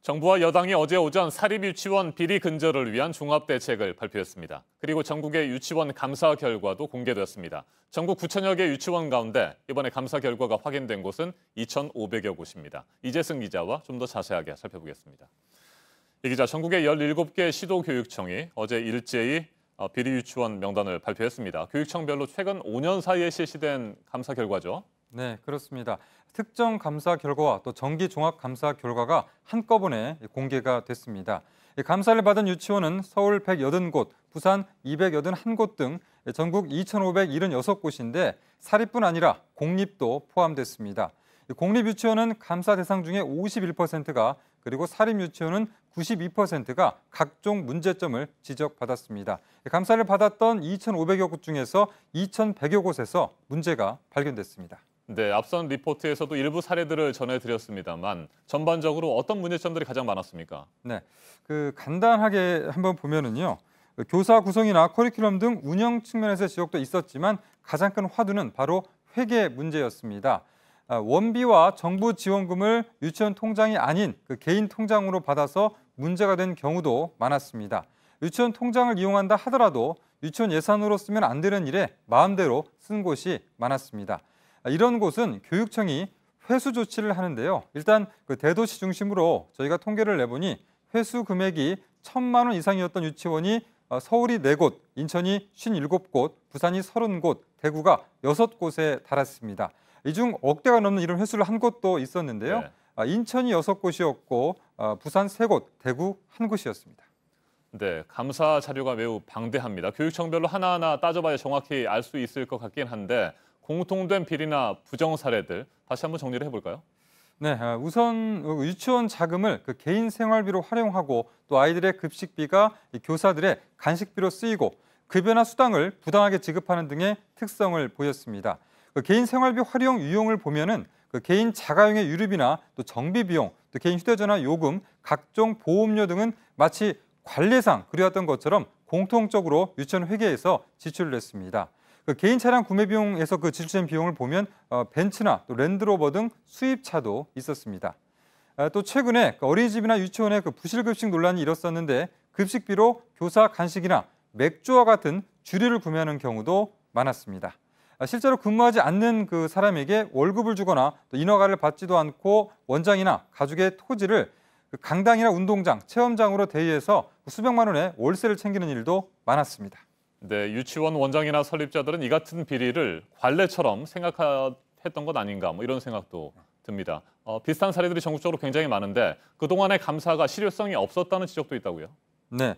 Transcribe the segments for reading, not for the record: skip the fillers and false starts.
정부와 여당이 어제 오전 사립유치원 비리 근절을 위한 종합대책을 발표했습니다. 그리고 전국의 유치원 감사 결과도 공개되었습니다. 전국 9천여 개 유치원 가운데 이번에 감사 결과가 확인된 곳은 2,500여 곳입니다. 이재승 기자와 좀 더 자세하게 살펴보겠습니다. 이 기자, 전국의 17개 시도교육청이 어제 일제히 비리 유치원 명단을 발표했습니다. 교육청별로 최근 5년 사이에 실시된 감사 결과죠. 네, 그렇습니다. 특정 감사 결과와 또 정기 종합 감사 결과가 한꺼번에 공개가 됐습니다. 감사를 받은 유치원은 서울 180곳, 부산 281곳 등 전국 2,576곳인데 사립뿐 아니라 공립도 포함됐습니다. 공립 유치원은 감사 대상 중에 51%가 그리고 사립 유치원은 92%가 각종 문제점을 지적받았습니다. 감사를 받았던 2,500여 곳 중에서 2,100여 곳에서 문제가 발견됐습니다. 네, 앞선 리포트에서도 일부 사례들을 전해드렸습니다만 전반적으로 어떤 문제점들이 가장 많았습니까? 네, 간단하게 한번 보면은요. 교사 구성이나 커리큘럼 등 운영 측면에서 지적도 있었지만 가장 큰 화두는 바로 회계 문제였습니다. 원비와 정부 지원금을 유치원 통장이 아닌 개인 통장으로 받아서 문제가 된 경우도 많았습니다. 유치원 통장을 이용한다 하더라도 유치원 예산으로 쓰면 안 되는 일에 마음대로 쓴 곳이 많았습니다. 이런 곳은 교육청이 회수 조치를 하는데요. 일단 대도시 중심으로 저희가 통계를 내보니 회수 금액이 1,000만 원 이상이었던 유치원이 서울이 4곳, 인천이 57곳, 부산이 30곳, 대구가 6곳에 달했습니다. 이 중 억대가 넘는 이런 회수를 한 곳도 있었는데요. 네. 인천이 6곳이었고 부산 3곳, 대구 1곳이었습니다. 네, 감사 자료가 매우 방대합니다. 교육청별로 하나하나 따져봐야 정확히 알 수 있을 것 같긴 한데 공통된 비리나 부정 사례들 다시 한번 정리를 해볼까요? 네, 우선 유치원 자금을 개인 생활비로 활용하고 또 아이들의 급식비가 교사들의 간식비로 쓰이고 급여나 수당을 부당하게 지급하는 등의 특성을 보였습니다. 개인 생활비 활용 유형을 보면은 개인 자가용의 유류비나 또 정비 비용, 또 개인 휴대전화 요금, 각종 보험료 등은 마치 관례상 그려왔던 것처럼 공통적으로 유치원 회계에서 지출을 했습니다. 개인 차량 구매 비용에서 지출된 비용을 보면 벤츠나 또 랜드로버 등 수입차도 있었습니다. 또 최근에 어린이집이나 유치원의 부실급식 논란이 일었었는데 급식비로 교사 간식이나 맥주와 같은 주류를 구매하는 경우도 많았습니다. 실제로 근무하지 않는 사람에게 월급을 주거나 또 인허가를 받지도 않고 원장이나 가족의 토지를 강당이나 운동장, 체험장으로 대여해서 수백만 원의 월세를 챙기는 일도 많았습니다. 네, 유치원 원장이나 설립자들은 이 같은 비리를 관례처럼 생각했던 것 아닌가 이런 생각도 듭니다. 비슷한 사례들이 전국적으로 굉장히 많은데 그동안의 감사가 실효성이 없었다는 지적도 있다고요? 네,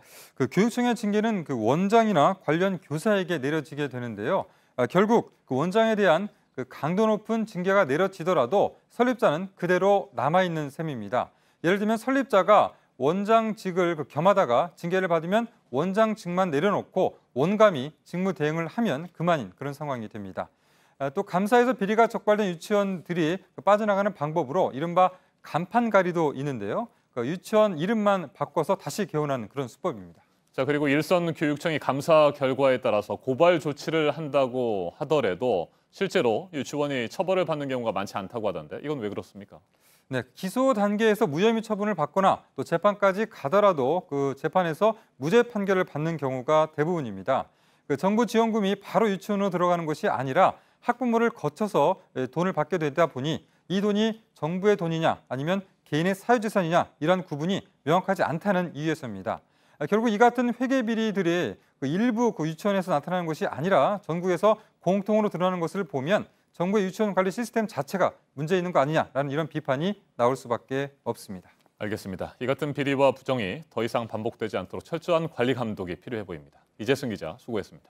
교육청의 징계는 원장이나 관련 교사에게 내려지게 되는데요. 결국 원장에 대한 강도 높은 징계가 내려지더라도 설립자는 그대로 남아있는 셈입니다. 예를 들면 설립자가 원장직을 겸하다가 징계를 받으면 원장직만 내려놓고 원감이 직무 대행을 하면 그만인 그런 상황이 됩니다. 또 감사에서 비리가 적발된 유치원들이 빠져나가는 방법으로 이른바 간판가리도 있는데요. 유치원 이름만 바꿔서 다시 개원하는 그런 수법입니다. 자, 그리고 일선 교육청이 감사 결과에 따라서 고발 조치를 한다고 하더라도 실제로 유치원이 처벌을 받는 경우가 많지 않다고 하던데 이건 왜 그렇습니까? 네, 기소 단계에서 무혐의 처분을 받거나 또 재판까지 가더라도 재판에서 무죄 판결을 받는 경우가 대부분입니다. 정부 지원금이 바로 유치원으로 들어가는 것이 아니라 학부모를 거쳐서 돈을 받게 되다 보니 이 돈이 정부의 돈이냐 아니면 개인의 사유재산이냐 이런 구분이 명확하지 않다는 이유에서입니다. 결국 이 같은 회계 비리들이 일부 유치원에서 나타나는 것이 아니라 전국에서 공통으로 드러나는 것을 보면 정부의 유치원 관리 시스템 자체가 문제 있는 거 아니냐라는 이런 비판이 나올 수밖에 없습니다. 알겠습니다. 이 같은 비리와 부정이 더 이상 반복되지 않도록 철저한 관리 감독이 필요해 보입니다. 이재승 기자 수고했습니다.